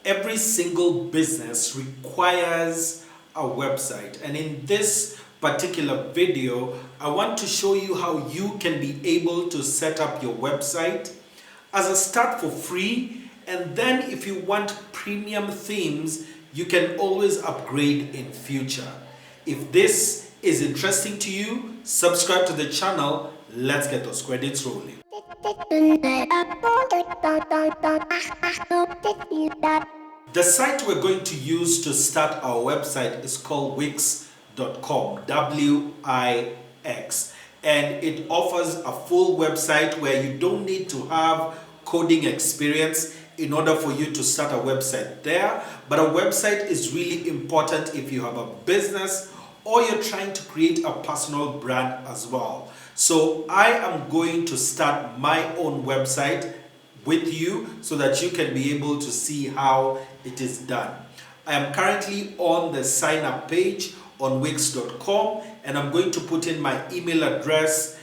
Every single business requires a website, and in this particular video I want to show you how you can be able to set up your website as a start for free, and then if you want premium themes you can always upgrade in future. If this is interesting to you, subscribe to the channel. Let's get those credits rolling. The site we're going to use to start our website is called wix.com, W-I-X, and it offers a full website where you don't need to have coding experience in order for you to start a website there. But a website is really important if you have a business or you're trying to create a personal brand as well. So I am going to start my own website with you so that you can be able to see how it is done. I am currently on the sign up page on wix.com, and I'm going to put in my email address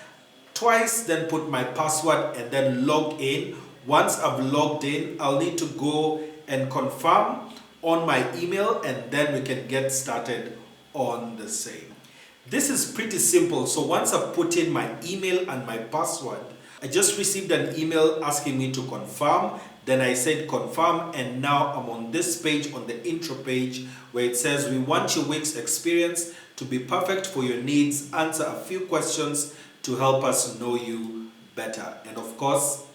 twice, then put my password and then log in. Once I've logged in, I'll need to go and confirm on my email, and then we can get started on the same. This is pretty simple. So once I've put in my email and my password, I just received an email asking me to confirm. Then I said confirm, and now I'm on this page, on the intro page, where it says we want your Wix experience to be perfect for your needs. Answer a few questions to help us know you better. And of course,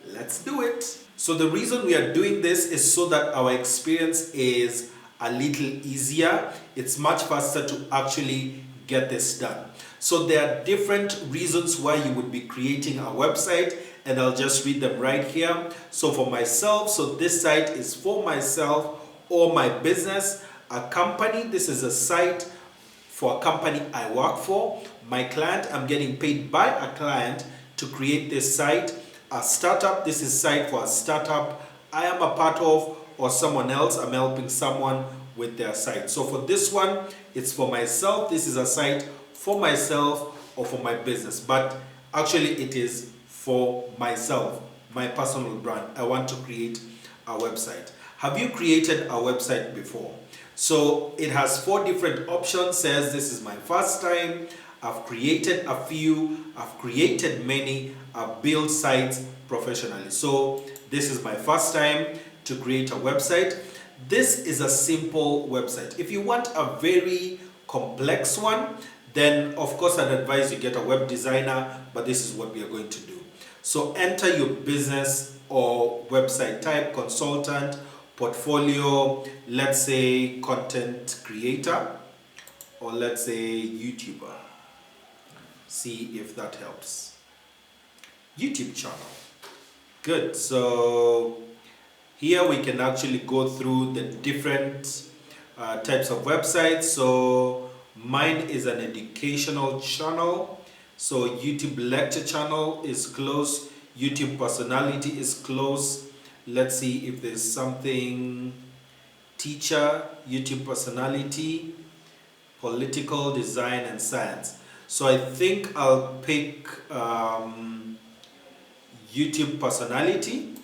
let's do it. So the reason we are doing this is so that our experience is a little easier. It's much faster to actually get this done. So there are different reasons why you would be creating a website, and I'll just read them right here. So for myself, so this site is for myself or my business. A company, this is a site for a company I work for. My client, I'm getting paid by a client to create this site. A startup, this is a site for a startup I am a part of, or someone else, I'm helping someone with their site. So for this one, it's for myself. This is a site for myself or for my business, but actually it is for myself, my personal brand. I want to create a website. Have you created a website before? So it has 4 different options. Says this is my first time, I've created a few, I've created many, I've built sites professionally. So this is my first time to create a website. This is a simple website. If you want a very complex one, then of course I'd advise you get a web designer, but this is what we are going to do. So enter your business or website type: consultant, portfolio, let's say content creator, or let's say YouTuber. See if that helps. YouTube channel. Good. So here we can actually go through the different types of websites. So mine is an educational channel. So YouTube lecture channel is close. YouTube personality is close. Let's see if there's something teacher, YouTube personality, political, design and science. So I think I'll pick YouTube personality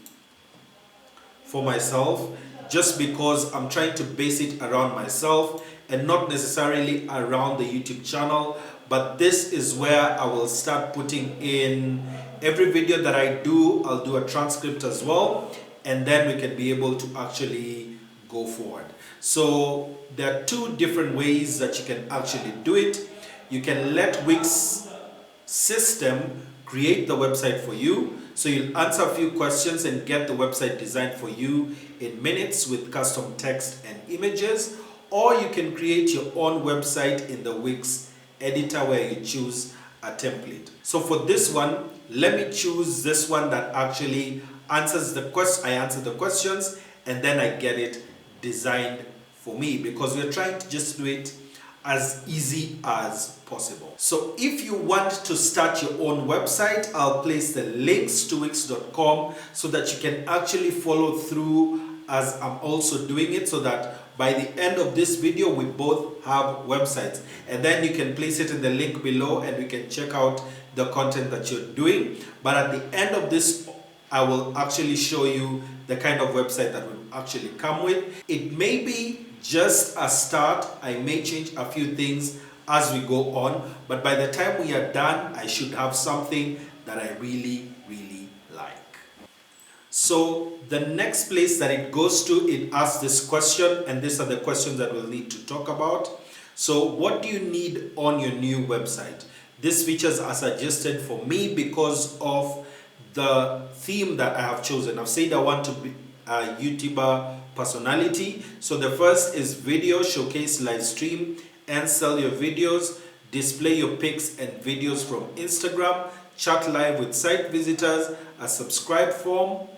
for myself, just because I'm trying to base it around myself and not necessarily around the YouTube channel. But this is where I will start putting in every video that I do. I'll do a transcript as well, and then we can be able to actually go forward. So there are 2 different ways that you can actually do it. You can let Wix system create the website for you. So you'll answer a few questions and get the website designed for you in minutes with custom text and images. Or you can create your own website in the Wix editor where you choose a template. So for this one, let me choose this one that actually answers the question. I answer the questions and then I get it designed for me, because we're trying to just do it as easy as possible. So if you want to start your own website, I'll place the links to wix.com so that you can actually follow through as I'm also doing it, so that by the end of this video we both have websites, and then you can place it in the link below and we can check out the content that you're doing. But at the end of this I will actually show you the kind of website that will actually come with. It may be just a start. I may change a few things as we go on, but by the time we are done, I should have something that I really like. So the next place that it goes to, it asks this question, and these are the questions that we'll need to talk about. So what do you need on your new website? These features are suggested for me because of the theme that I have chosen. I've said I want to be a YouTuber personality. So the first is video, showcase, live stream, and sell your videos, display your pics and videos from Instagram, chat live with site visitors, a subscribe form,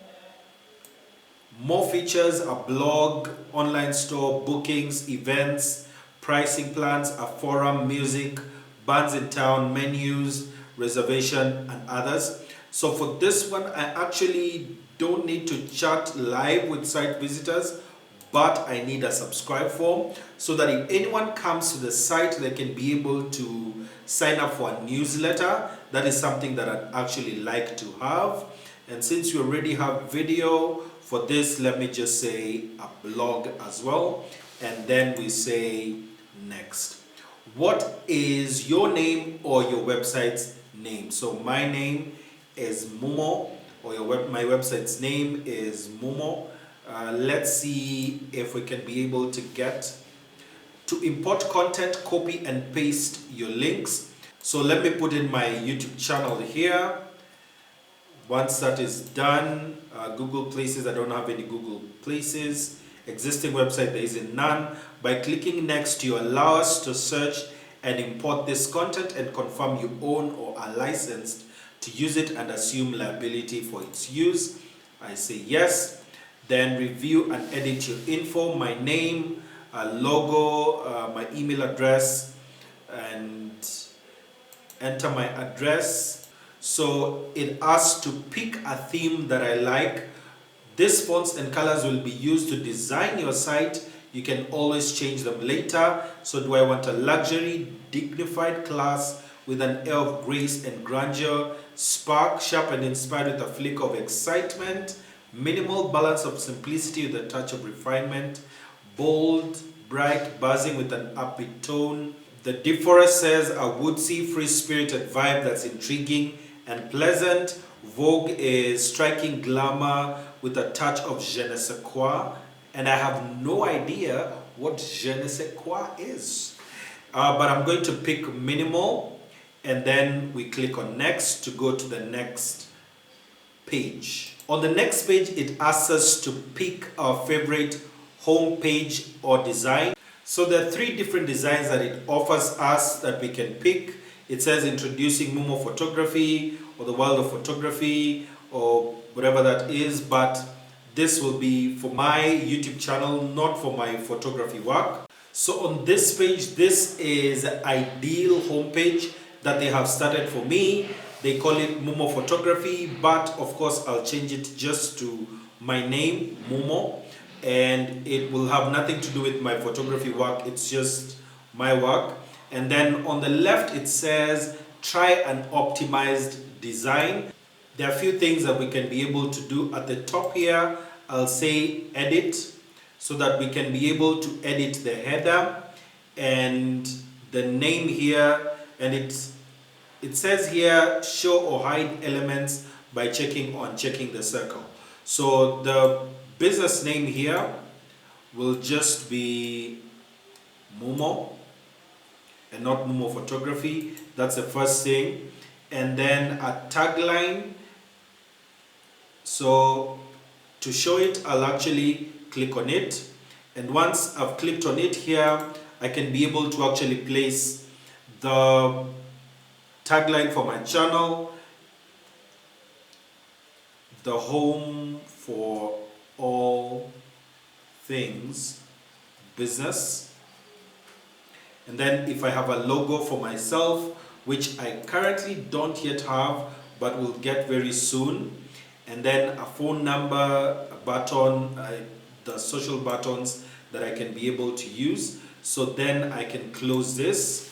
more features, a blog, online store, bookings, events, pricing plans, a forum, music, bands in town, menus, reservation, and others. So for this one, I actually don't need to chat live with site visitors, but I need a subscribe form so that if anyone comes to the site, they can be able to sign up for a newsletter. That is something that I'd actually like to have. And since we already have video for this, let me just say a blog as well. And then we say next. What is your name or your website's name? So my name is Mumo, or my website's name is Mumo. Let's see if we can be able to get to import content, copy and paste your links. So let me put in my YouTube channel here. Once that is done, Google Places, I don't have any Google Places. Existing website, there isn't none. By clicking next, you allow us to search and import this content and confirm you own or are licensed to use it and assume liability for its use. I say yes. Then review and edit your info, my name, logo, my email address, and enter my address. So it asks to pick a theme that I like. These fonts and colors will be used to design your site. You can always change them later. So do I want a luxury, dignified class with an air of grace and grandeur, spark, sharp and inspired with a flick of excitement, minimal balance of simplicity with a touch of refinement, bold, bright, buzzing with an upbeat tone. The deforest says a woodsy, free-spirited vibe that's intriguing and pleasant. Vogue is striking glamour with a touch of je ne sais quoi, and I have no idea what je ne sais quoi is. But I'm going to pick minimal, and then we click on next to go to the next page. On the next page, it asks us to pick our favorite home page or design. So there are 3 different designs that it offers us that we can pick. It says introducing Mumo photography or the world of photography or whatever that is, but this will be for my YouTube channel, not for my photography work. So on this page, this is the ideal homepage that they have started for me. They call it Mumo photography, but of course I'll change it just to my name, Mumo, and it will have nothing to do with my photography work. It's just my work. And then on the left it says try an optimized design. There are a few things that we can be able to do. At the top here I'll say edit, so that we can be able to edit the header and the name here, and it says here show or hide elements by checking the circle. So the business name here will just be Mumo and not Mumo photography. That's the first thing. And then a tagline. So to show it, I'll actually click on it, and once I've clicked on it here, I can be able to actually place the tagline for my channel, the home for all things business. And then if I have a logo for myself, which I currently don't yet have but will get very soon, and then a phone number, a button, the social buttons that I can be able to use. So then I can close this.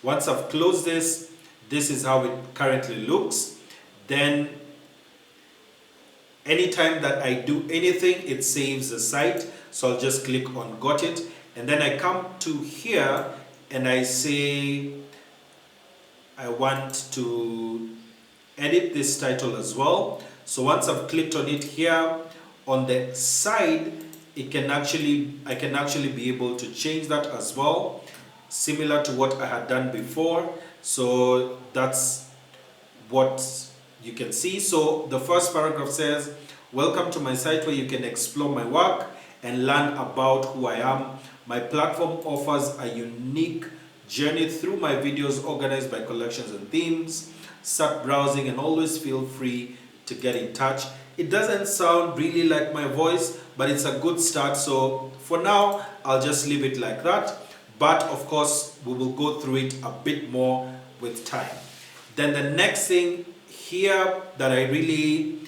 Once I've closed this, this is how it currently looks. Then Anytime that I do anything, it saves the site. So I'll just click on got it, and then I come to here and I say I want to edit this title as well. So once I've clicked on it here on the side, I can actually be able to change that as well, similar to what I had done before. So that's what you can see. So the first paragraph says, welcome to my site where you can explore my work and learn about who I am. My platform offers a unique journey through my videos organized by collections and themes. Start browsing and always feel free to get in touch. It doesn't sound really like my voice, but it's a good start. So for now, I'll just leave it like that. But of course, we will go through it a bit more with time. Then the next thing here that I really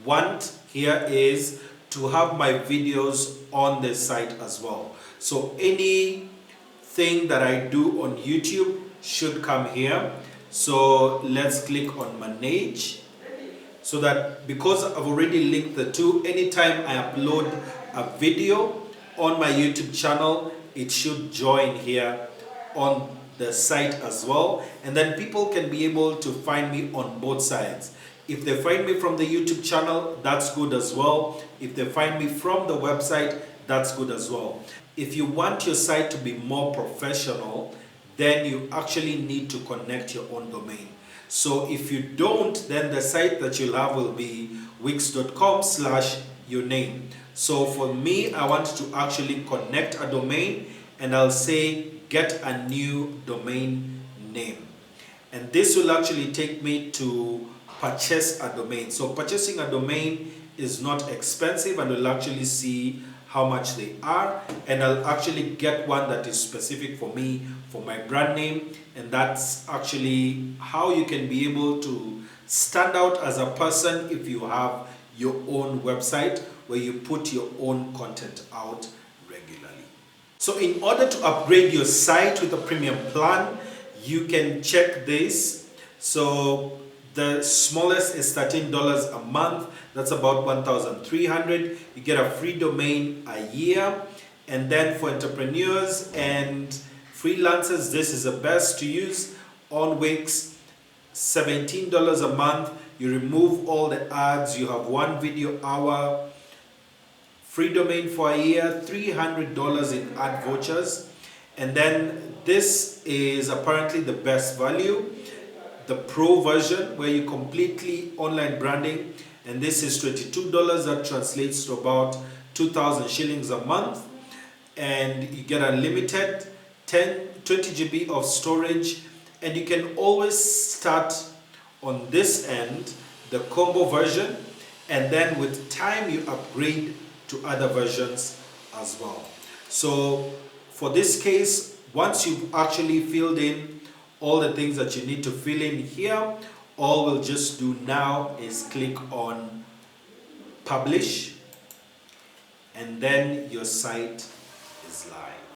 want here is to have my videos on the site as well. So anything that I do on YouTube should come here. So let's click on manage, so that because I've already linked the two, anytime I upload a video on my YouTube channel, it should join here on the site as well, and then people can be able to find me on both sides. If they find me from the YouTube channel, that's good as well. If they find me from the website, that's good as well. If you want your site to be more professional, then you actually need to connect your own domain. So if you don't, then the site that you'll have will be wix.com/your name. So for me, I want to actually connect a domain, and I'll say get a new domain name. And this will actually take me to purchase a domain. So purchasing a domain is not expensive, and we'll actually see how much they are, and I'll actually get one that is specific for me, for my brand name. And that's actually how you can be able to stand out as a person if you have your own website where you put your own content out regularly. So in order to upgrade your site with a premium plan, you can check this. So the smallest is $13 a month. That's about $1,300. You get a free domain a year. And then for entrepreneurs and freelancers, this is the best to use on Wix. $17 a month. You remove all the ads. You have one video hour. Free domain for a year. $300 in ad vouchers. And then this is apparently the best value. The Pro version, where you completely online branding, and this is $22. That translates to about 2,000 shillings a month, and you get unlimited 20 GB of storage, and you can always start on this end, the combo version, and then with time you upgrade to other versions as well. So for this case, once you've actually filled in all the things that you need to fill in here, all we'll just do now is click on publish, and then your site is live.